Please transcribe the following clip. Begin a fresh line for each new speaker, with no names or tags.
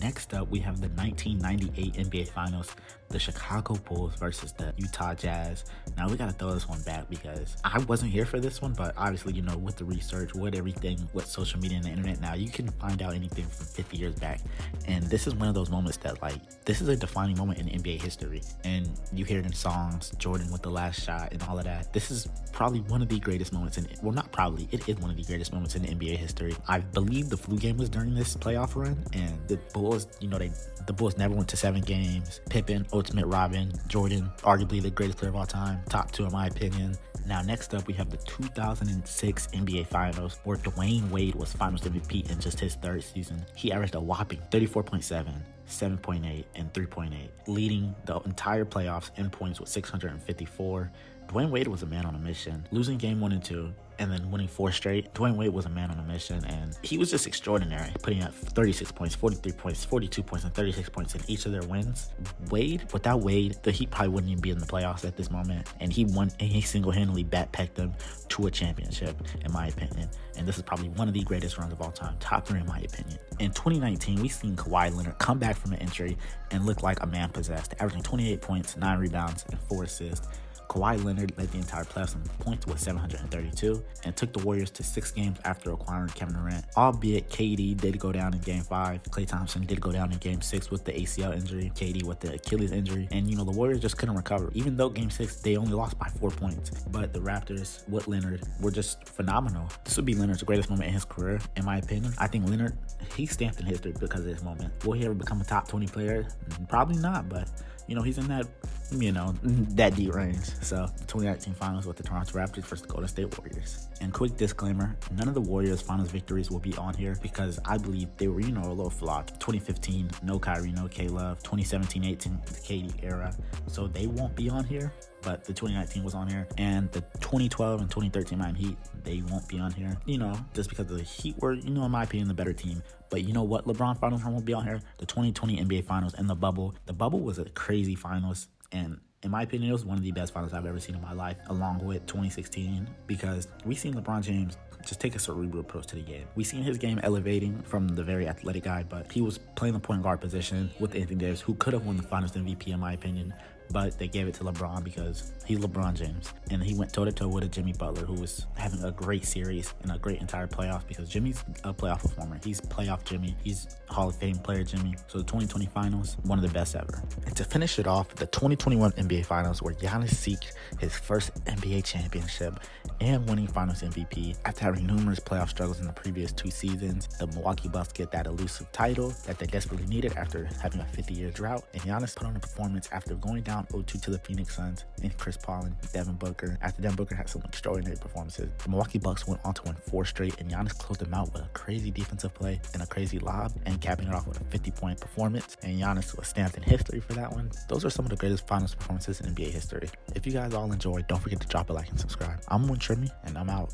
next up, we have the 1998 NBA Finals, the Chicago Bulls versus the Utah Jazz. Now, we got to throw this one back because I wasn't here for this one, but obviously, you know, with the research, with everything, with social media and the internet now, you can find out anything from 50 years back. And this is one of those moments that, like, this is a defining moment in NBA history. And you hear it in songs, Jordan with the last shot and all of that. This is probably one of the greatest moments not probably, it is one of the greatest moments in NBA history. I believe the flu game was during this playoff run, and the Bulls, you know, the Bulls never went to 7 games. Pippen, Ultimate Robin, Jordan, arguably the greatest player of all time, top 2 in my opinion. Now, next up, we have the 2006 NBA Finals, where Dwayne Wade was Finals MVP in just his 3rd season. He averaged a whopping 34.7, 7.8, and 3.8, leading the entire playoffs in points with 654. Dwayne Wade was a man on a mission, losing game 1 and 2, and then winning 4 straight. Dwayne Wade was a man on a mission, and he was just extraordinary, putting up 36 points, 43 points, 42 points, and 36 points in each of their wins. Without Wade, the Heat probably wouldn't even be in the playoffs at this moment, and he single-handedly backpacked them to a championship, in my opinion. And this is probably one of the greatest runs of all time, top 3 in my opinion. In 2019, we seen Kawhi Leonard come back from an injury and look like a man possessed, averaging 28 points, 9 rebounds, and 4 assists. Kawhi Leonard led the entire playoffs in points with 732 and took the Warriors to 6 games after acquiring Kevin Durant. Albeit KD did go down in Game 5. Klay Thompson did go down in Game 6 with the ACL injury. KD with the Achilles injury. And, you know, the Warriors just couldn't recover. Even though Game 6, they only lost by 4 points. But the Raptors with Leonard were just phenomenal. This would be Leonard's greatest moment in his career, in my opinion. I think Leonard, he stamped in history because of this moment. Will he ever become a top 20 player? Probably not, but you know, he's in that, you know, that deep range. So, the 2019 Finals with the Toronto Raptors versus the Golden State Warriors. And quick disclaimer, none of the Warriors' Finals victories will be on here because I believe they were, you know, a little flawed. 2015, no Kyrie, no K-Love. 2017-18, the KD era. So, they won't be on here. But the 2019 was on here, and the 2012 and 2013 Miami Heat, they won't be on here, you know, just because the Heat were, you know, in my opinion, the better team. But you know what LeBron Finals won't be on here? The 2020 NBA Finals and the bubble. The bubble was a crazy finals, and in my opinion, it was one of the best finals I've ever seen in my life, along with 2016, because we seen LeBron James just take a cerebral approach to the game. We seen his game elevating from the very athletic guy, but he was playing the point guard position with Anthony Davis, who could have won the Finals MVP in my opinion. But they gave it to LeBron because he's LeBron James. And he went toe-to-toe with a Jimmy Butler, who was having a great series and a great entire playoff because Jimmy's a playoff performer. He's playoff Jimmy. He's Hall of Fame player Jimmy. So the 2020 Finals, one of the best ever. And to finish it off, the 2021 NBA Finals, where Giannis seeked his first NBA championship and winning Finals MVP after having numerous playoff struggles in the previous 2 seasons. The Milwaukee Bucks get that elusive title that they desperately needed after having a 50-year drought. And Giannis put on a performance after going down 0-2 to the Phoenix Suns and Chris Paul and Devin Booker. After Devin Booker had some extraordinary performances, the Milwaukee Bucks went on to win 4 straight, and Giannis closed them out with a crazy defensive play and a crazy lob, and capping it off with a 50-point performance. And Giannis was stamped in history for that one. Those are some of the greatest finals performances in NBA history. If you guys all enjoyed, don't forget to drop a like and subscribe. I'm Trimmy, and I'm out.